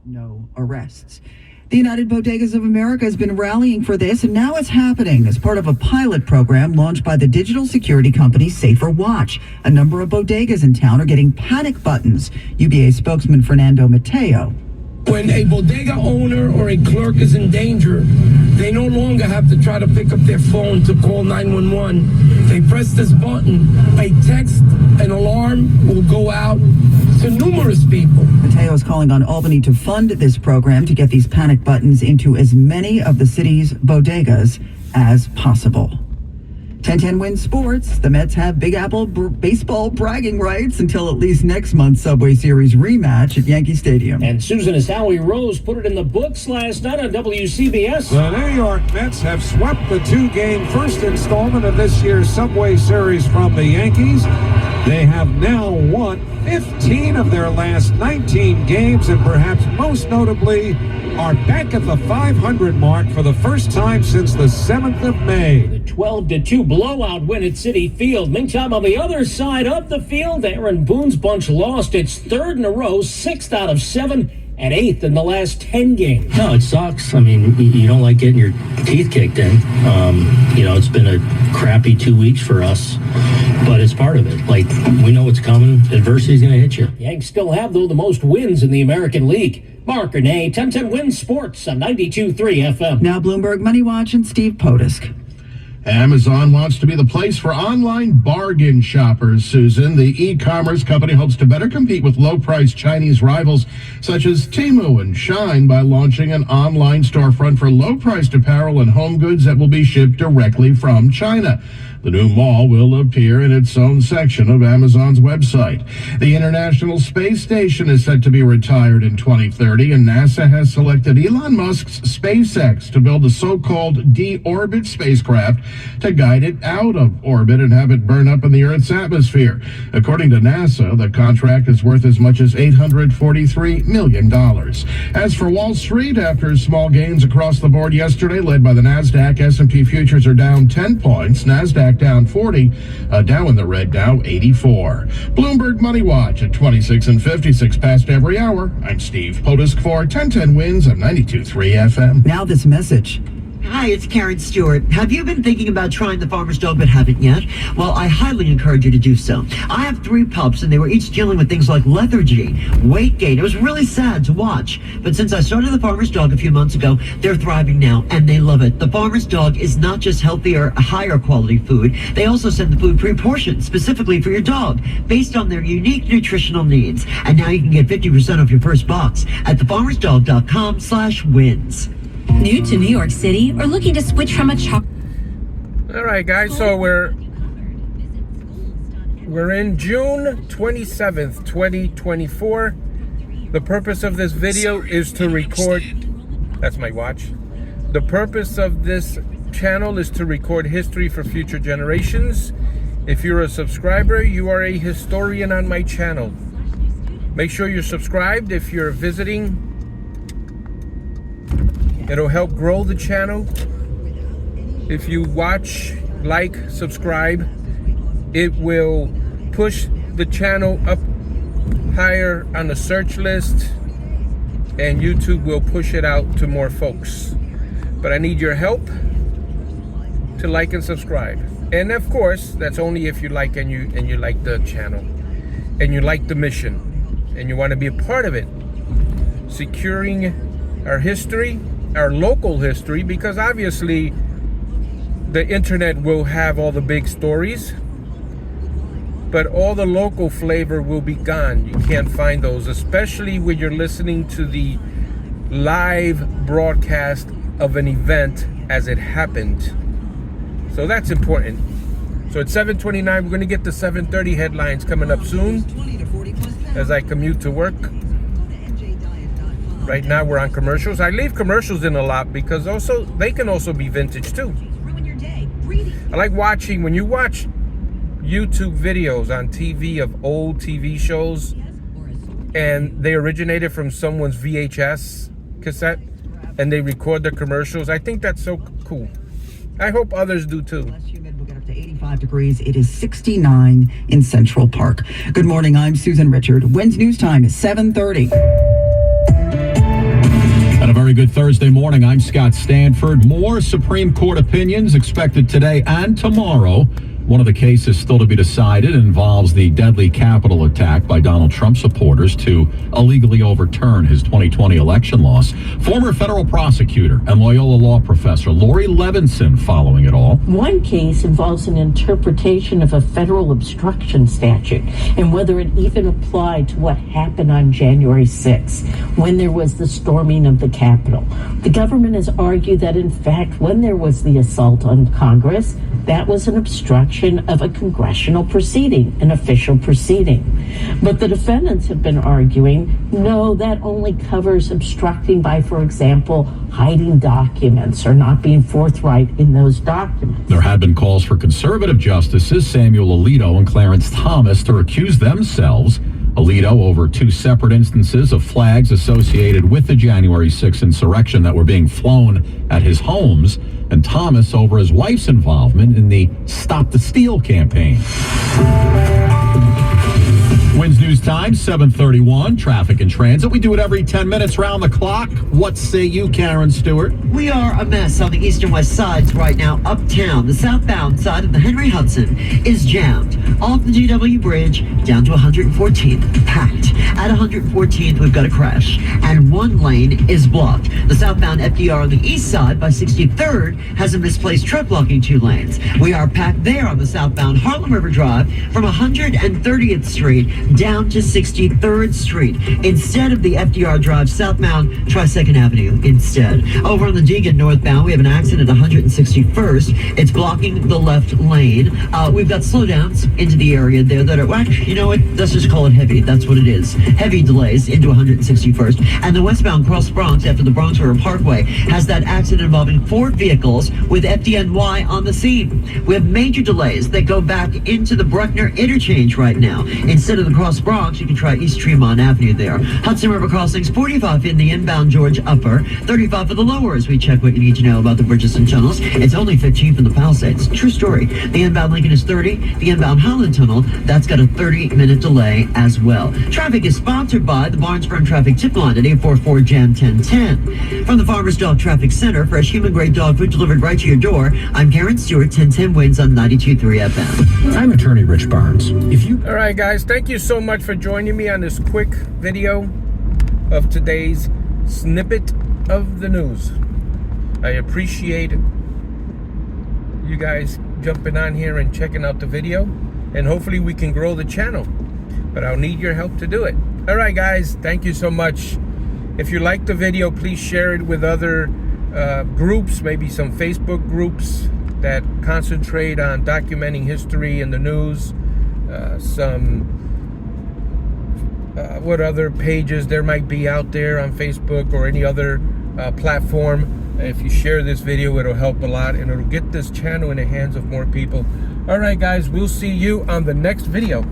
No arrests. The United Bodegas of America has been rallying for this, and now it's happening as part of a pilot program launched by the digital security company Safer Watch. A number of bodegas in town are getting panic buttons. UBA spokesman Fernando Mateo. When a bodega owner or a clerk is in danger, they no longer have to try to pick up their phone to call 911. They press this button, a text, an alarm will go out to numerous people. Mateo is calling on Albany to fund this program to get these panic buttons into as many of the city's bodegas as possible. 10-10 wins sports. The Mets have Big Apple baseball bragging rights until at least next month's Subway Series rematch at Yankee Stadium. And Susan, as Howie Rose put it in the books last night on WCBS. The New York Mets have swept the two-game first installment of this year's Subway Series from the Yankees. They have now won 15 of their last 19 games, and perhaps most notably are back at the 500 mark for the first time since the 7th of May. The 12-2 blowout win at Citi Field. Meantime, on the other side of the field, Aaron Boone's bunch lost its third in a row, 6th out of 7, and 8th in the last 10 games. No, it sucks. I mean, you don't like getting your teeth kicked in. It's been a crappy 2 weeks for us, but it's part of it. Like, we know what's coming. Adversity's going to hit you. Yanks still have, though, the most wins in the American League. Mark Renee, 10-10 wins sports on 92.3 FM. Now Bloomberg Money Watch and Steve Potisk. Amazon wants to be the place for online bargain shoppers, Susan. The e-commerce company hopes to better compete with low-priced Chinese rivals such as Temu and Shine by launching an online storefront for low-priced apparel and home goods that will be shipped directly from China. The new mall will appear in its own section of Amazon's website. The International Space Station is set to be retired in 2030, and NASA has selected Elon Musk's SpaceX to build a so-called deorbit spacecraft to guide it out of orbit and have it burn up in the Earth's atmosphere. According to NASA, the contract is worth as much as $843 million. As for Wall Street, after small gains across the board yesterday, led by the NASDAQ, S&P futures are down 10 points. NASDAQ down 40, Dow in the red now 84. Bloomberg Money Watch at 26 and 56 past every hour. I'm Steve Potisk for 1010 Wins on 92.3 FM. Now this message. Hi, it's Karen Stewart. Have you been thinking about trying the Farmer's Dog but haven't yet? Well, I highly encourage you to do so. I have 3 pups and they were each dealing with things like lethargy, weight gain. It was really sad to watch. But since I started the Farmer's Dog a few months ago, they're thriving now and they love it. The Farmer's Dog is not just healthier, higher quality food. They also send the food pre-portioned specifically for your dog based on their unique nutritional needs. And now you can get 50% off your first box at thefarmersdog.com/wins. New to New York City or looking to switch from a All right, guys, so we're in June 27th, 2024. The purpose of this video is to record, that's my watch. The purpose of this channel is to record history for future generations. If you're a subscriber, you are a historian on my channel. Make sure you're subscribed. If you're visiting, it'll help grow the channel. If you watch, like, subscribe, it will push the channel up higher on the search list and YouTube will push it out to more folks. But I need your help to like and subscribe. And of course, that's only if you like and you like the channel and you like the mission and you want to be a part of it. Securing our history, our local history, because obviously the internet will have all the big stories, but all the local flavor will be gone. You can't find those, especially when you're listening to the live broadcast of an event as it happened. So that's important. So at 7:29, we're going to get the 7:30 headlines coming up soon as I commute to work. Right now we're on commercials. I leave commercials in a lot because also they can also be vintage too. I like watching, when you watch YouTube videos on TV of old TV shows and they originated from someone's VHS cassette and they record the commercials. I think that's so cool. I hope others do too. We'll get up to 85 degrees. It is 69 in Central Park. Good morning. I'm Susan Richard. Wednesday news time is 7:30. Good Thursday morning. I'm Scott Stanford. More Supreme Court opinions expected today and tomorrow. One of the cases still to be decided involves the deadly Capitol attack by Donald Trump supporters to illegally overturn his 2020 election loss. Former federal prosecutor and Loyola law professor Lori Levinson following it all. One case involves an interpretation of a federal obstruction statute and whether it even applied to what happened on January 6th when there was the storming of the Capitol. The government has argued that, in fact, when there was the assault on Congress, that was an obstruction of a congressional proceeding, an official proceeding. But the defendants have been arguing, no, that only covers obstructing by, for example, hiding documents or not being forthright in those documents. There had been calls for conservative justices Samuel Alito and Clarence Thomas to recuse themselves. Alito over two separate instances of flags associated with the January 6th insurrection that were being flown at his homes, and Thomas over his wife's involvement in the Stop the Steal campaign. Wins News Time, 7:31. Traffic and transit. We do it every 10 minutes round the clock. What say you, Karen Stewart? We are a mess on the east and west sides right now. Uptown, the southbound side of the Henry Hudson is jammed. Off the GW Bridge down to 114th, packed. At 114th, we've got a crash, and one lane is blocked. The southbound FDR on the east side by 63rd has a misplaced truck blocking two lanes. We are packed there on the southbound Harlem River Drive from 130th Street down to 63rd Street instead of the FDR Drive southbound Tri-Second Avenue instead. Over on the Deegan northbound, we have an accident at 161st. It's blocking the left lane. We've got slowdowns into the area there that are, actually, you know what, let's just call it heavy. That's what it is. Heavy delays into 161st. And the westbound Cross Bronx after the Bronx River Parkway has that accident involving four vehicles with FDNY on the scene. We have major delays that go back into the Bruckner interchange right now. Instead of the Cross Bronx, you can try East Tremont Avenue there. Hudson River Crossings, 45 in the inbound George Upper, 35 for the lower as we check what you need to know about the bridges and tunnels. It's only 15 from the Palisades. True story. The inbound Lincoln is 30. The inbound Holland Tunnel, that's got a 30-minute delay as well. Traffic is sponsored by the Barnesburg Traffic Tip Line at 844-JAM-1010. From the Farmers Dog Traffic Center, fresh human-grade dog food delivered right to your door. I'm Karen Stewart, 1010 Wins on 92.3 FM. I'm attorney Rich Barnes. All right, guys, thank you so much for joining me on this quick video of today's snippet of the news. I appreciate you guys jumping on here and checking out the video, and hopefully we can grow the channel, but I'll need your help to do it. All right, guys, thank you so much. If you like the video, please share it with other groups, maybe some Facebook groups that concentrate on documenting history and the news, what other pages there might be out there on Facebook or any other platform. If you share this video, it'll help a lot, and it'll get this channel in the hands of more people. All right, guys, we'll see you on the next video.